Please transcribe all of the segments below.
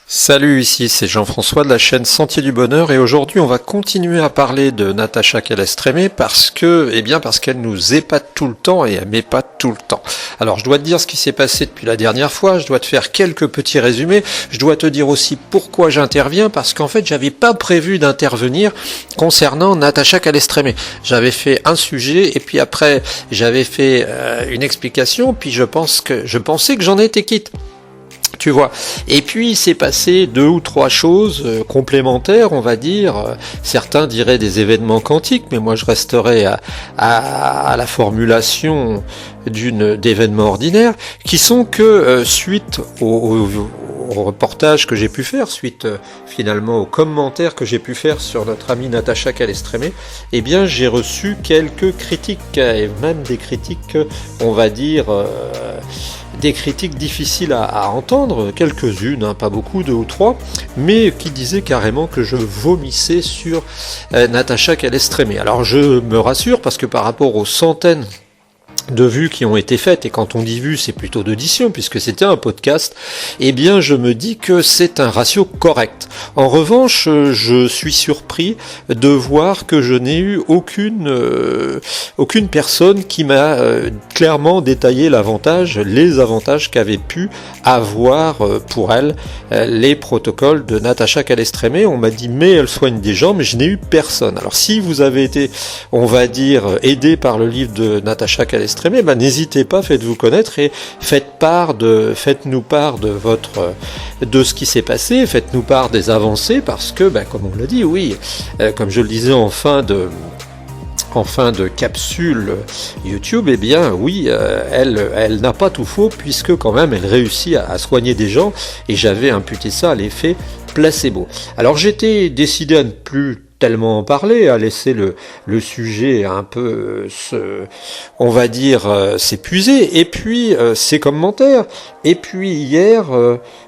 Salut, ici c'est Jean-François de la chaîne Sentier du Bonheur et aujourd'hui on va continuer à parler de Natacha Calle-Estrémé parce qu'elle nous épate tout le temps et elle m'épate tout le temps. Alors je dois te dire ce qui s'est passé depuis la dernière fois, je dois te faire quelques petits résumés, je dois te dire aussi pourquoi j'interviens parce qu'en fait j'avais pas prévu d'intervenir concernant Natacha Calle-Estrémé. J'avais fait un sujet et puis après j'avais fait une explication puis je pensais que j'en étais quitte. Tu vois. Et puis il s'est passé 2 ou 3 choses complémentaires, on va dire. Certains diraient des événements quantiques, mais moi je resterai à la formulation d'événements ordinaires, qui sont que suite au reportage que j'ai pu faire, suite finalement aux commentaires que j'ai pu faire sur notre amie Natacha Calle-Estrémé, eh bien j'ai reçu quelques critiques, et même des critiques, on va dire, des critiques difficiles à entendre, quelques-unes, pas beaucoup, 2 ou 3, mais qui disaient carrément que je vomissais sur Natacha Calle-Estrémé. Alors je me rassure parce que par rapport aux centaines de vues qui ont été faites, et quand on dit vues c'est plutôt d'audition puisque c'était un podcast, eh bien je me dis que c'est un ratio correct. En revanche, je suis surpris de voir que je n'ai eu aucune personne qui m'a clairement détaillé les avantages qu'avaient pu avoir pour elle les protocoles de Natacha Calle-Estrémé. On m'a dit mais elle soigne des gens, mais je n'ai eu personne. Alors si vous avez été, on va dire, aidé par le livre de Natacha Calle-Estrémé, n'hésitez pas, faites-vous connaître et faites-nous part de ce qui s'est passé, faites-nous part des avancées parce que, comme on l'a dit, oui, comme je le disais en fin de capsule YouTube, eh bien oui, elle n'a pas tout faux puisque quand même elle réussit à soigner des gens et j'avais imputé ça à l'effet placebo. Alors j'étais décidé à ne plus tellement en parler, à laisser le sujet un peu on va dire s'épuiser, et puis ses commentaires, et puis hier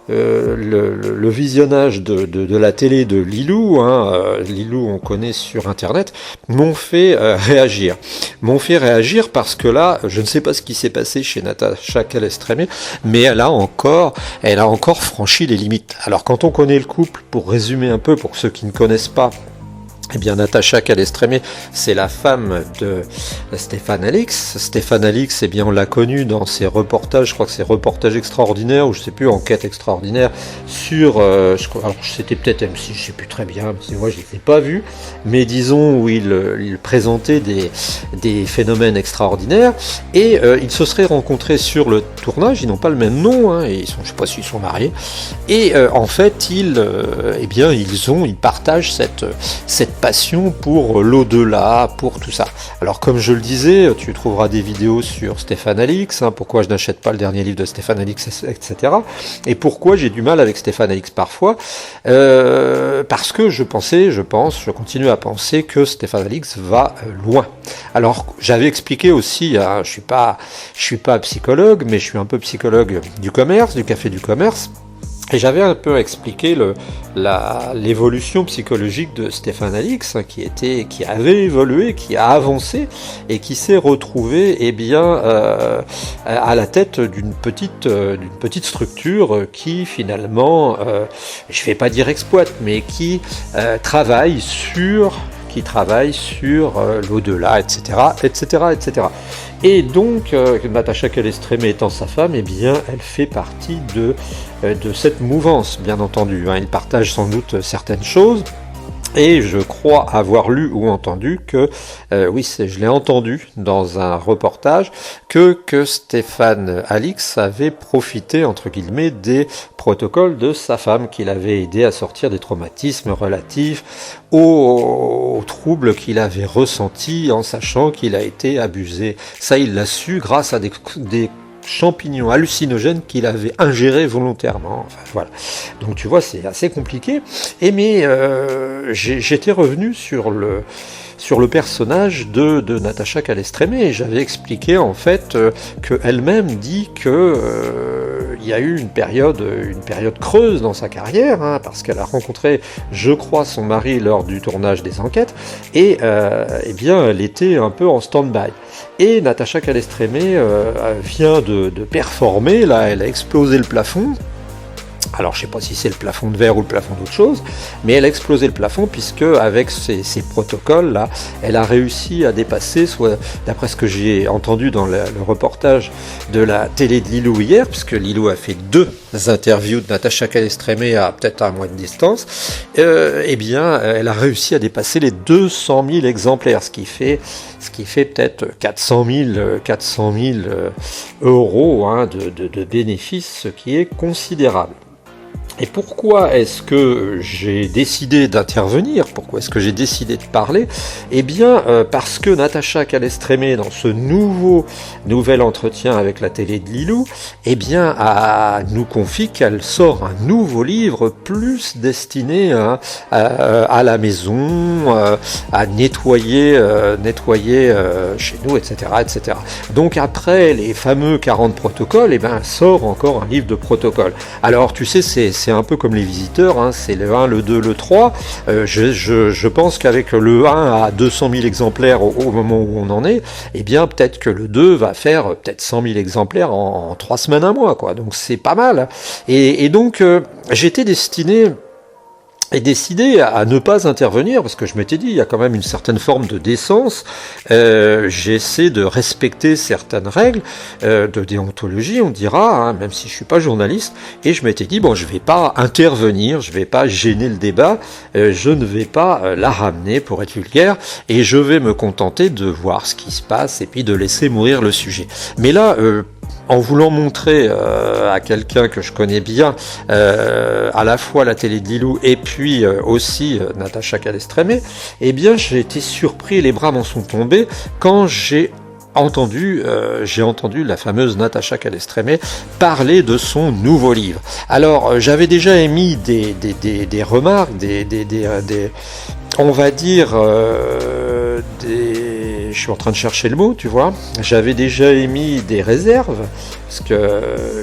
le visionnage de la télé de Lilou, Lilou on connaît sur internet, m'ont fait réagir parce que là, je ne sais pas ce qui s'est passé chez Natacha Calle-Estrémé, mais elle a encore franchi les limites. Alors quand on connaît le couple, pour résumer un peu, pour ceux qui ne connaissent pas, eh bien, Natacha Calle-Estrémé, c'est la femme de Stéphane Alix. Stéphane Alix, eh bien, on l'a connu dans ses reportages, je crois que c'est Reportages extraordinaires, ou je sais plus, Enquête extraordinaire, sur, alors c'était peut-être M6, je sais plus très bien, parce que moi je ne les ai pas vus, mais disons où il présentait des phénomènes extraordinaires, et ils se seraient rencontrés sur le tournage, ils n'ont pas le même nom, et je ne sais pas s'ils sont mariés, et en fait, ils partagent cette passion pour l'au-delà, pour tout ça. Alors comme je le disais, tu trouveras des vidéos sur Stéphane Alix, pourquoi je n'achète pas le dernier livre de Stéphane Alix, etc. Et pourquoi j'ai du mal avec Stéphane Alix parfois, parce que je continue à penser que Stéphane Alix va loin. Alors j'avais expliqué aussi, je suis pas psychologue, mais je suis un peu psychologue du commerce, du café du commerce. Et j'avais un peu expliqué l'évolution psychologique de Stéphane Alix, qui avait évolué, qui a avancé et qui s'est retrouvé, à la tête d'une petite structure qui finalement, je vais pas dire exploite, mais qui travaille sur l'au-delà, etc., etc., etc. Et donc, Natacha Calle-Estrémé étant sa femme, eh bien, elle fait partie de cette mouvance, bien entendu. Il partage sans doute certaines choses. Et je crois avoir lu ou entendu que, je l'ai entendu dans un reportage, que Stéphane Alix avait profité, entre guillemets, des protocoles de sa femme, qu'il avait aidé à sortir des traumatismes relatifs aux troubles qu'il avait ressentis en sachant qu'il a été abusé. Ça, il l'a su grâce à des champignons hallucinogènes qu'il avait ingérés volontairement. Enfin, voilà. Donc tu vois, c'est assez compliqué. Mais j'étais revenu sur le personnage de Natacha Calle-Estrémé et j'avais expliqué en fait qu'elle-même dit que il y a eu une période creuse dans sa carrière, parce qu'elle a rencontré, je crois, son mari lors du tournage des Enquêtes et elle était un peu en stand-by. Et Natacha Calle-Estrémé vient de performer, là elle a explosé le plafond Alors je sais pas si c'est le plafond de verre ou le plafond d'autre chose, mais elle a explosé le plafond puisque avec ces protocoles là, elle a réussi à dépasser, soit d'après ce que j'ai entendu dans le reportage de la télé de Lilou hier, puisque Lilou a fait 2 interviews de Natacha Calestrémé à peut-être un mois de distance, eh bien elle a réussi à dépasser les 200 000 exemplaires, ce qui fait peut-être 400 000 euros hein, de bénéfices, ce qui est considérable. Et pourquoi est-ce que j'ai décidé d'intervenir? Pourquoi est-ce que j'ai décidé de parler? Eh bien, parce que Natacha Calestrémé, dans ce nouvel entretien avec la télé de Lilou, eh bien, nous confie qu'elle sort un nouveau livre plus destiné à la maison, à nettoyer chez nous, etc., etc. Donc après les fameux 40 protocoles, eh ben, elle sort encore un livre de protocoles. Alors, tu sais, c'est un peu comme les visiteurs, hein, c'est le 1, le 2, le 3. Je pense qu'avec le 1 à 200 000 exemplaires au moment où on en est, eh bien peut-être que le 2 va faire peut-être 100 000 exemplaires en 3 semaines, un mois, quoi. Donc c'est pas mal. Et donc j'étais décidé à ne pas intervenir, parce que je m'étais dit, il y a quand même une certaine forme de décence, j'essaie de respecter certaines règles de déontologie, on dira, hein, même si je suis pas journaliste, et je m'étais dit, bon, je vais pas intervenir, je vais pas gêner le débat, je ne vais pas la ramener pour être vulgaire, et je vais me contenter de voir ce qui se passe, et puis de laisser mourir le sujet. Mais là, en voulant montrer à quelqu'un que je connais bien, à la fois la télé de Lilou et puis aussi Natacha Calestrémé, eh bien j'ai été surpris, les bras m'en sont tombés quand j'ai entendu la fameuse Natacha Calestrémé parler de son nouveau livre. Alors j'avais déjà émis des remarques, on va dire je suis en train de chercher le mot, tu vois. J'avais déjà émis des réserves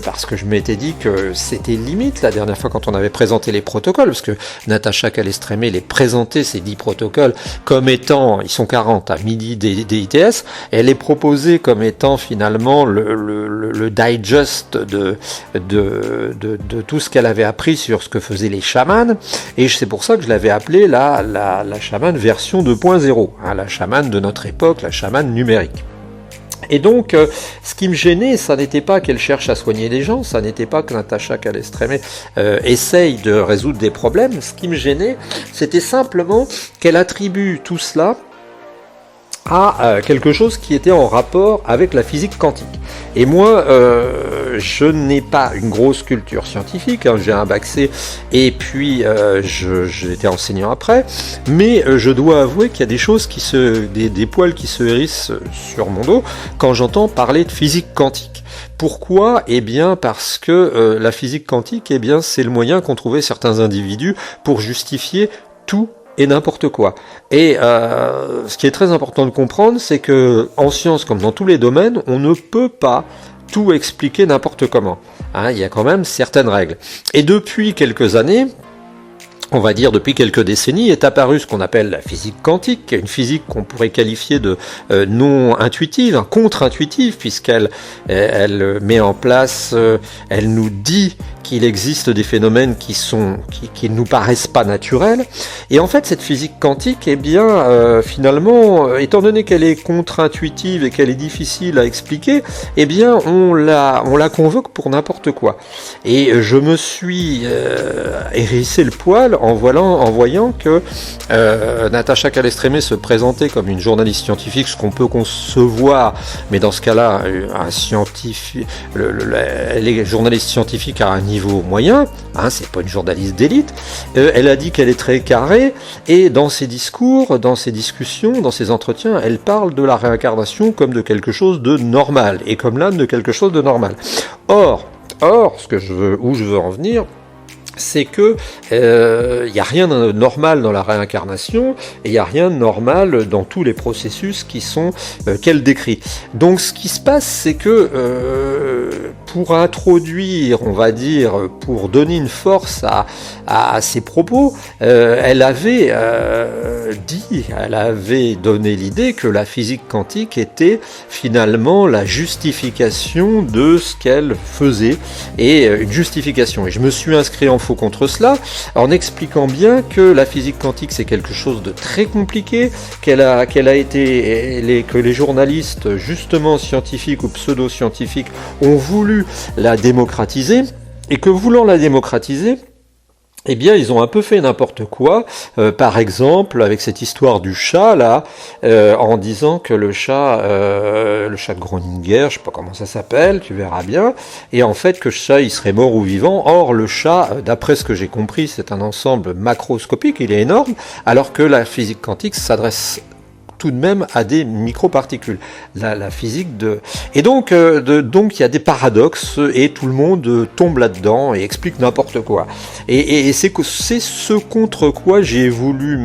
parce que je m'étais dit que c'était limite la dernière fois quand on avait présenté les protocoles, parce que Natacha Calestrémé les présentait, ces 10 protocoles, comme étant, ils sont 40 à midi des ITS, elle les proposait comme étant finalement le digest de tout ce qu'elle avait appris sur ce que faisaient les chamans, et c'est pour ça que je l'avais appelée la chamane version 2.0, hein, la chamane de notre époque, la chamane numérique. Et donc, ce qui me gênait, ça n'était pas qu'elle cherche à soigner les gens, ça n'était pas que Natacha Calestrémé essaye de résoudre des problèmes. Ce qui me gênait, c'était simplement qu'elle attribue tout cela à quelque chose qui était en rapport avec la physique quantique. Et moi, je n'ai pas une grosse culture scientifique, hein, j'ai un bac C et puis j'étais enseignant après, mais je dois avouer qu'il y a des choses des poils qui se hérissent sur mon dos quand j'entends parler de physique quantique. Pourquoi? Eh bien parce que la physique quantique, eh bien c'est le moyen qu'ont trouvé certains individus pour justifier tout et n'importe quoi. Et ce qui est très important de comprendre, c'est que en science, comme dans tous les domaines, on ne peut pas tout expliquer n'importe comment. Hein, il y a quand même certaines règles. Et depuis quelques années, on va dire depuis quelques décennies, est apparue ce qu'on appelle la physique quantique, une physique qu'on pourrait qualifier de non intuitive, contre-intuitive, puisqu'elle met en place, elle nous dit qu'il existe des phénomènes qui nous paraissent pas naturels. Et en fait, cette physique quantique, eh bien, finalement, étant donné qu'elle est contre-intuitive et qu'elle est difficile à expliquer, eh bien, on la convoque pour n'importe quoi. Et je me suis hérissé le poil en voyant que Natacha Calestrémé se présentait comme une journaliste scientifique, ce qu'on peut concevoir, mais dans ce cas-là, un scientifique, elle est journaliste scientifique à un niveau moyen, hein, c'est pas une journaliste d'élite. Elle a dit qu'elle est très carrée, et dans ses discours, dans ses discussions, dans ses entretiens, elle parle de la réincarnation comme de quelque chose de normal, et comme l'âme de quelque chose de normal. Or, où je veux en venir, c'est que y a rien de normal dans la réincarnation et il y a rien de normal dans tous les processus qui sont qu'elle décrit. Donc ce qui se passe, c'est que pour introduire, on va dire, pour donner une force à ses propos, elle avait donné l'idée que la physique quantique était finalement la justification de ce qu'elle faisait, et une justification. Et je me suis inscrit en faux contre cela, en expliquant bien que la physique quantique c'est quelque chose de très compliqué, que les journalistes justement scientifiques ou pseudo-scientifiques ont voulu la démocratiser, et que voulant la démocratiser, eh bien, ils ont un peu fait n'importe quoi, par exemple, avec cette histoire du chat, là, en disant que le chat de Groninger, je sais pas comment ça s'appelle, tu verras bien, et en fait que le chat, il serait mort ou vivant. Or, le chat, d'après ce que j'ai compris, c'est un ensemble macroscopique, il est énorme, alors que la physique quantique s'adresse tout de même à des microparticules. La physique de... Et donc il y a des paradoxes et tout le monde tombe là-dedans et explique n'importe quoi. Et c'est ce contre quoi j'ai voulu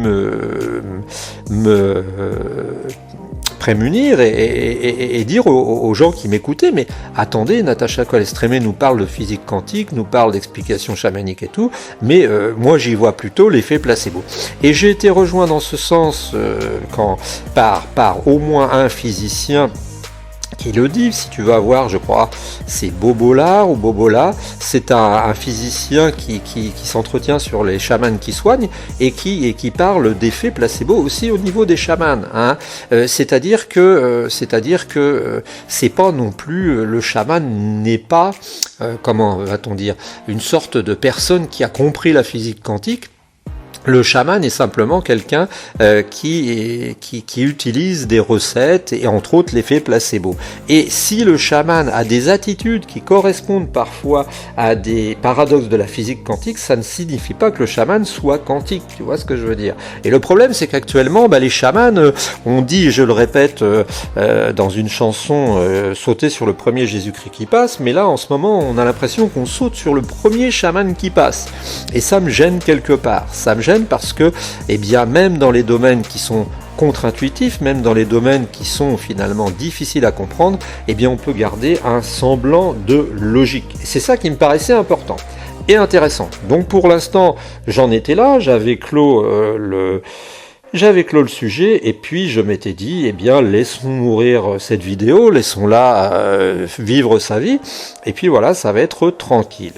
me prémunir et dire aux gens qui m'écoutaient, mais attendez, Natacha Calle-Estrémé nous parle de physique quantique, nous parle d'explications chamaniques et tout, mais moi j'y vois plutôt l'effet placebo. Et j'ai été rejoint dans ce sens par au moins un physicien qui le dit, si tu vas voir, je crois, c'est Bobola, c'est un physicien qui s'entretient sur les chamans qui soignent et qui parle d'effet placebo aussi au niveau des chamans, hein. C'est-à-dire que c'est pas non plus, le chaman n'est pas, comment va-t-on dire, une sorte de personne qui a compris la physique quantique. Le chaman est simplement quelqu'un qui utilise des recettes et entre autres l'effet placebo. Et si le chaman a des attitudes qui correspondent parfois à des paradoxes de la physique quantique, ça ne signifie pas que le chaman soit quantique, tu vois ce que je veux dire. Et le problème, c'est qu'actuellement, les chamans, on dit, je le répète dans une chanson, sauter sur le premier Jésus-Christ qui passe, mais là en ce moment on a l'impression qu'on saute sur le premier chaman qui passe. Et ça me gêne quelque part, ça me gêne parce que, eh bien, même dans les domaines qui sont contre-intuitifs, même dans les domaines qui sont finalement difficiles à comprendre, eh bien, on peut garder un semblant de logique. Et c'est ça qui me paraissait important et intéressant. Donc, pour l'instant, j'en étais là, j'avais clos le sujet, et puis je m'étais dit, eh bien, laissons mourir cette vidéo, laissons-la vivre sa vie, et puis voilà, ça va être tranquille.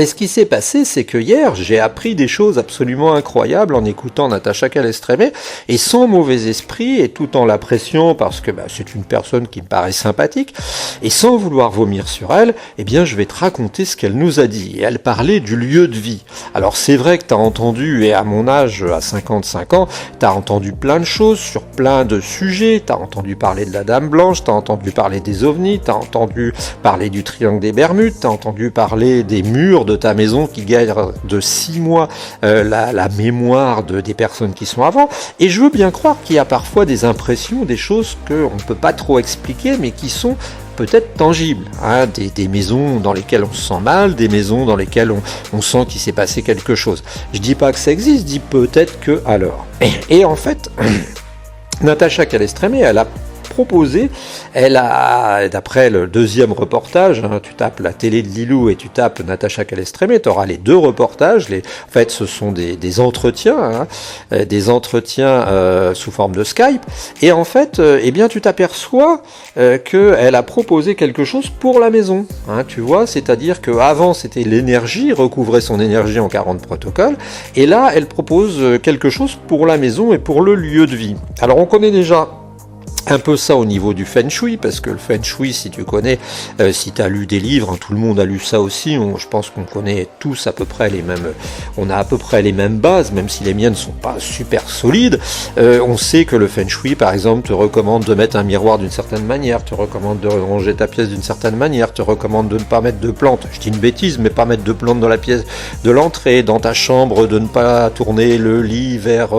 Et ce qui s'est passé, c'est que hier, j'ai appris des choses absolument incroyables en écoutant Natacha Calle-Estrémé, et sans mauvais esprit, et tout en l'appréciant parce que c'est une personne qui me paraît sympathique, et sans vouloir vomir sur elle, eh bien je vais te raconter ce qu'elle nous a dit. Et elle parlait du lieu de vie. Alors c'est vrai que tu as entendu, et à mon âge, à 55 ans, tu as entendu plein de choses sur plein de sujets, tu as entendu parler de la Dame Blanche, tu as entendu parler des ovnis, tu as entendu parler du triangle des Bermudes, tu as entendu parler des murs de ta maison qui gardent de 6 mois la mémoire des personnes qui sont avant, et je veux bien croire qu'il y a parfois des impressions, des choses qu'on ne peut pas trop expliquer, mais qui sont peut-être tangibles, hein, des maisons dans lesquelles on se sent mal, des maisons dans lesquelles on sent qu'il s'est passé quelque chose. Je dis pas que ça existe, je dis peut-être que alors. Et en fait, Natacha Calle-Estrémé, elle a proposé, elle a, d'après le deuxième reportage, hein, tu tapes la télé de Lilou et tu tapes Natacha Calle-Estrémé, tu auras les deux reportages, en fait ce sont des entretiens, hein, sous forme de Skype, et en fait, eh bien tu t'aperçois qu'elle a proposé quelque chose pour la maison, hein, tu vois, c'est-à-dire qu'avant c'était l'énergie, recouvrer son énergie en 40 protocoles, et là elle propose quelque chose pour la maison et pour le lieu de vie. Alors on connaît déjà un peu ça au niveau du Feng Shui, parce que le Feng Shui, si tu connais, si tu as lu des livres, hein, tout le monde a lu ça aussi, je pense qu'on connaît tous à peu près les mêmes, on a à peu près les mêmes bases, même si les miennes ne sont pas super solides. On sait que le Feng Shui, par exemple, te recommande de mettre un miroir d'une certaine manière, te recommande de ranger ta pièce d'une certaine manière, te recommande de ne pas mettre de plantes, je dis une bêtise, mais pas mettre de plantes dans la pièce de l'entrée, dans ta chambre, de ne pas tourner le lit vers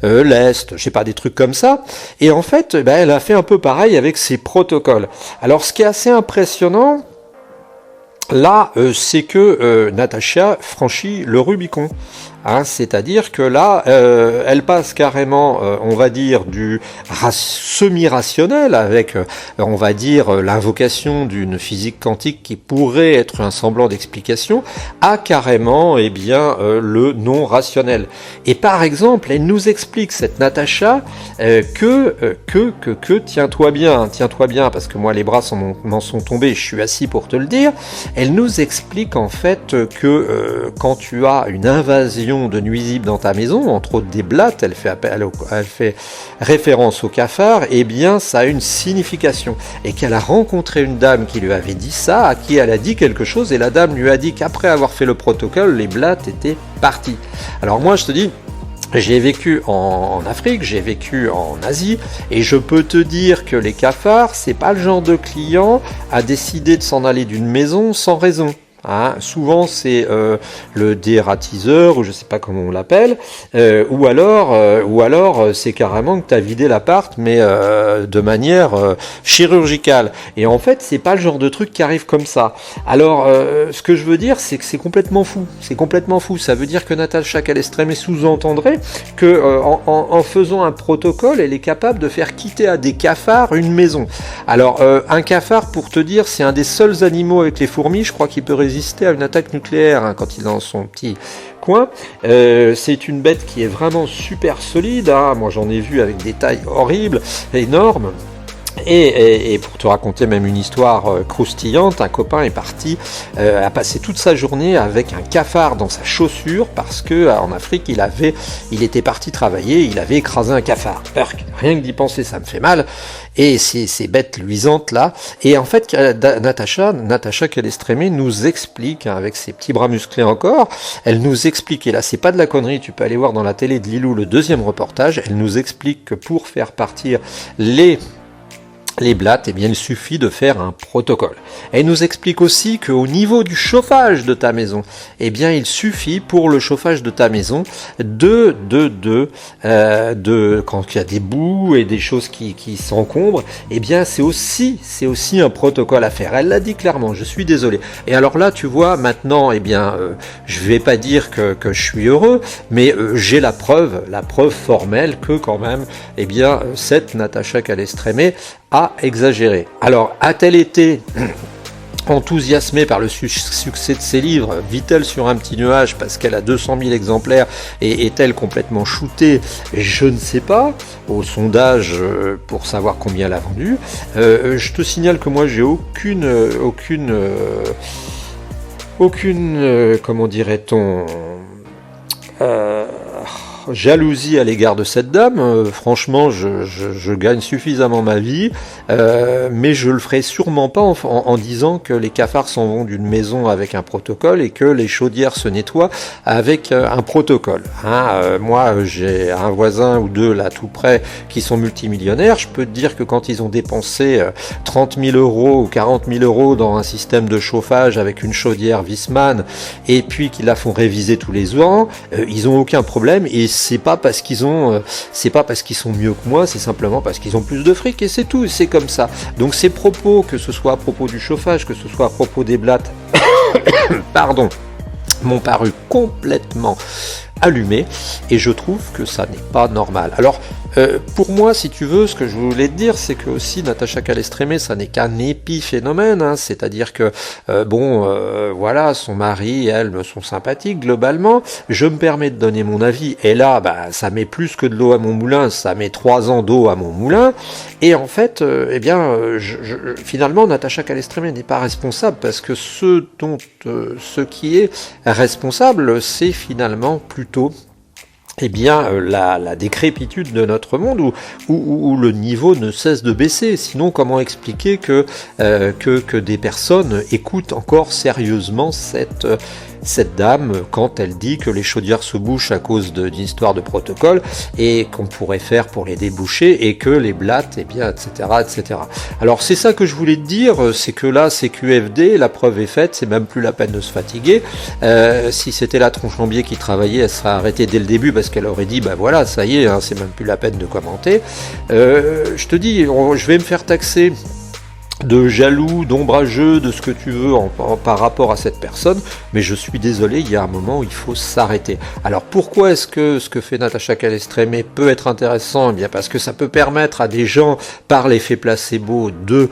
l'est, je sais pas, des trucs comme ça. Et en fait, elle a fait un peu pareil avec ses protocoles. Alors ce qui est assez impressionnant, là, c'est que Natacha franchit le Rubicon. Hein, c'est-à-dire que là, elle passe carrément, on va dire, du semi-rationnel avec, on va dire, l'invocation d'une physique quantique qui pourrait être un semblant d'explication, à carrément, eh bien, le non-rationnel. Et par exemple, elle nous explique, cette Natacha, tiens-toi bien, parce que moi les bras m'en sont tombés, je suis assis pour te le dire. Elle nous explique en fait que quand tu as une invasion de nuisibles dans ta maison, entre autres des blattes, elle fait référence au cafard, et bien ça a une signification, et qu'elle a rencontré une dame qui lui avait dit ça, à qui elle a dit quelque chose, et la dame lui a dit qu'après avoir fait le protocole, les blattes étaient parties. Alors moi je te dis, j'ai vécu en Afrique, j'ai vécu en Asie, et je peux te dire que les cafards, c'est pas le genre de client à décider de s'en aller d'une maison sans raison. Hein, souvent c'est le dératiseur, ou je sais pas comment on l'appelle, ou alors c'est carrément que tu as vidé l'appart, mais de manière chirurgicale. Et en fait c'est pas le genre de truc qui arrive comme ça. Alors ce que je veux dire, c'est que c'est complètement fou. C'est complètement fou. Ça veut dire que Natacha Calestrémé sous-entendrait que en faisant un protocole, elle est capable de faire quitter à des cafards une maison. Alors un cafard, pour te dire, c'est un des seuls animaux avec les fourmis, je crois qu'il peut résister à une attaque nucléaire hein, quand il est dans son petit coin. C'est une bête qui est vraiment super solide. Hein. Moi j'en ai vu avec des tailles horribles, énormes. Et pour te raconter même une histoire croustillante, un copain est parti, a passé toute sa journée avec un cafard dans sa chaussure parce que en Afrique il était parti travailler, il avait écrasé un cafard. Rien que d'y penser ça me fait mal. Et ces bêtes luisantes là. Et en fait Natacha Calestrémé nous explique hein, avec ses petits bras musclés encore, elle nous explique, et là c'est pas de la connerie, tu peux aller voir dans la télé de Lilou le deuxième reportage, elle nous explique que pour faire partir les blattes, eh bien, il suffit de faire un protocole. Elle nous explique aussi qu'au niveau du chauffage de ta maison, eh bien, il suffit pour le chauffage de ta maison de quand il y a des boues et des choses qui s'encombrent, eh bien, c'est aussi un protocole à faire. Elle l'a dit clairement, je suis désolé. Et alors là, tu vois, maintenant, eh bien, je vais pas dire que je suis heureux, mais j'ai la preuve formelle que quand même, eh bien, cette Natacha Calestrémé a exagéré. Alors, a-t-elle été enthousiasmée par le succès de ses livres? Vit-elle sur un petit nuage parce qu'elle a 200 000 exemplaires et est-elle complètement shootée? Je ne sais pas. Au sondage pour savoir combien elle a vendu. Je te signale que moi j'ai aucune comment dirait-on jalousie à l'égard de cette dame. Franchement, je gagne suffisamment ma vie, mais je le ferai sûrement pas en disant que les cafards s'en vont d'une maison avec un protocole et que les chaudières se nettoient avec un protocole. Hein, moi, j'ai un voisin ou deux là tout près qui sont multimillionnaires. Je peux te dire que quand ils ont dépensé 30 000 euros ou 40 000 euros dans un système de chauffage avec une chaudière Wiesmann et puis qu'ils la font réviser tous les ans, ils ont aucun problème. Et c'est pas parce qu'ils sont mieux que moi, c'est simplement parce qu'ils ont plus de fric et c'est tout, c'est comme ça. Donc ces propos, que ce soit à propos du chauffage, que ce soit à propos des blattes, pardon, m'ont paru complètement allumés et je trouve que ça n'est pas normal. Alors pour moi, si tu veux, ce que je voulais te dire, c'est que aussi Natacha Calestrémé, ça n'est qu'un épiphénomène, hein, c'est-à-dire que voilà, son mari et elle me sont sympathiques globalement. Je me permets de donner mon avis et là, ça met plus que de l'eau à mon moulin, ça met 3 ans d'eau à mon moulin. Et en fait, finalement, Natacha Calestrémé n'est pas responsable parce que ce qui est responsable, c'est finalement plutôt la décrépitude de notre monde où le niveau ne cesse de baisser. Sinon, comment expliquer que des personnes écoutent encore sérieusement cette dame quand elle dit que les chaudières se bouchent à cause d'une histoire de protocole et qu'on pourrait faire pour les déboucher et que les blattes, etc., etc. Alors c'est ça que je voulais te dire, c'est que là c'est QFD, la preuve est faite, c'est même plus la peine de se fatiguer. Si c'était la Tronchambier qui travaillait, elle serait arrêtée dès le début parce qu'elle aurait dit voilà, ça y est, hein, c'est même plus la peine de commenter. Je te dis, je vais me faire taxer de jaloux, d'ombrageux, de ce que tu veux par rapport à cette personne, mais je suis désolé, il y a un moment où il faut s'arrêter. Alors pourquoi est-ce que ce que fait Natacha Calestrémé peut être intéressant? Eh bien parce que ça peut permettre à des gens, par l'effet placebo, de,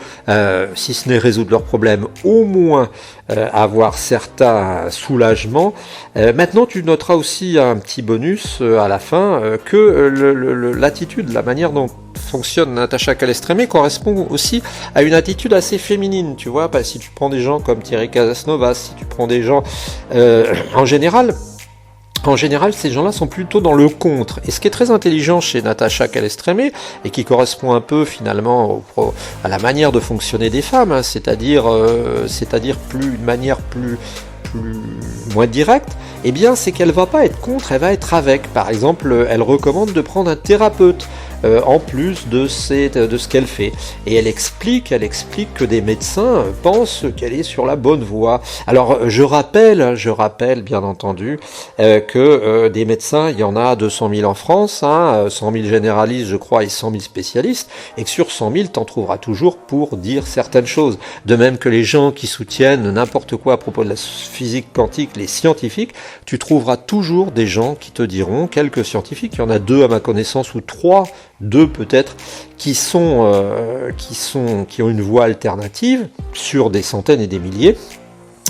si ce n'est résoudre leurs problèmes, au moins avoir certains soulagements. Maintenant, tu noteras aussi un petit bonus à la fin, que l'attitude, la manière dont fonctionne Natacha Calestrémé correspond aussi à une attitude assez féminine, tu vois, si tu prends des gens comme Thierry Casasnovas, si tu prends des gens en général, ces gens-là sont plutôt dans le contre. Et ce qui est très intelligent chez Natacha Calestrémé, et qui correspond un peu finalement à la manière de fonctionner des femmes, hein, c'est-à-dire une manière moins directe, eh bien c'est qu'elle va pas être contre, elle va être avec. Par exemple, elle recommande de prendre un thérapeute en plus de ce qu'elle fait. Et elle explique que des médecins pensent qu'elle est sur la bonne voie. Alors je rappelle bien entendu que des médecins, il y en a 200 000 en France, 100 000 généralistes je crois et 100 000 spécialistes, et que sur 100 000 t'en trouveras toujours pour dire certaines choses. De même que les gens qui soutiennent n'importe quoi à propos de la physique quantique, les scientifiques, tu trouveras toujours des gens qui te diront, quelques scientifiques, il y en a 2 à ma connaissance, ou 2 peut-être, qui ont une voie alternative sur des centaines et des milliers.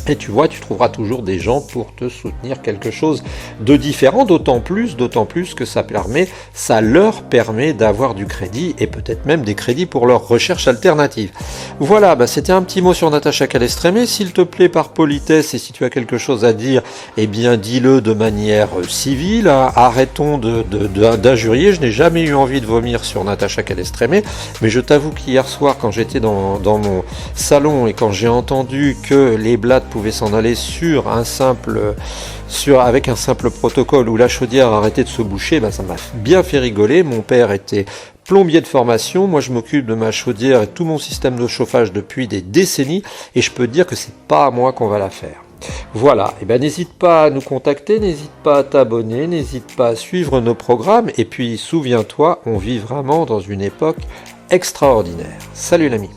Et tu vois, tu trouveras toujours des gens pour te soutenir quelque chose de différent, d'autant plus que ça leur permet d'avoir du crédit et peut-être même des crédits pour leurs recherches alternatives. Voilà, c'était un petit mot sur Natacha Calestrémé. S'il te plaît, par politesse, et si tu as quelque chose à dire, eh bien dis-le de manière civile. Arrêtons d'injurier. Je n'ai jamais eu envie de vomir sur Natacha Calestrémé, mais je t'avoue qu'hier soir, quand j'étais dans mon salon et quand j'ai entendu que les blattes pouvaient s'en aller avec un simple protocole où la chaudière arrêtait de se boucher, ça m'a bien fait rigoler. Mon père était plombier de formation, moi je m'occupe de ma chaudière et tout mon système de chauffage depuis des décennies, et je peux te dire que c'est pas à moi qu'on va la faire. Voilà, n'hésite pas à nous contacter, n'hésite pas à t'abonner, n'hésite pas à suivre nos programmes, et puis souviens-toi, on vit vraiment dans une époque extraordinaire. Salut l'ami.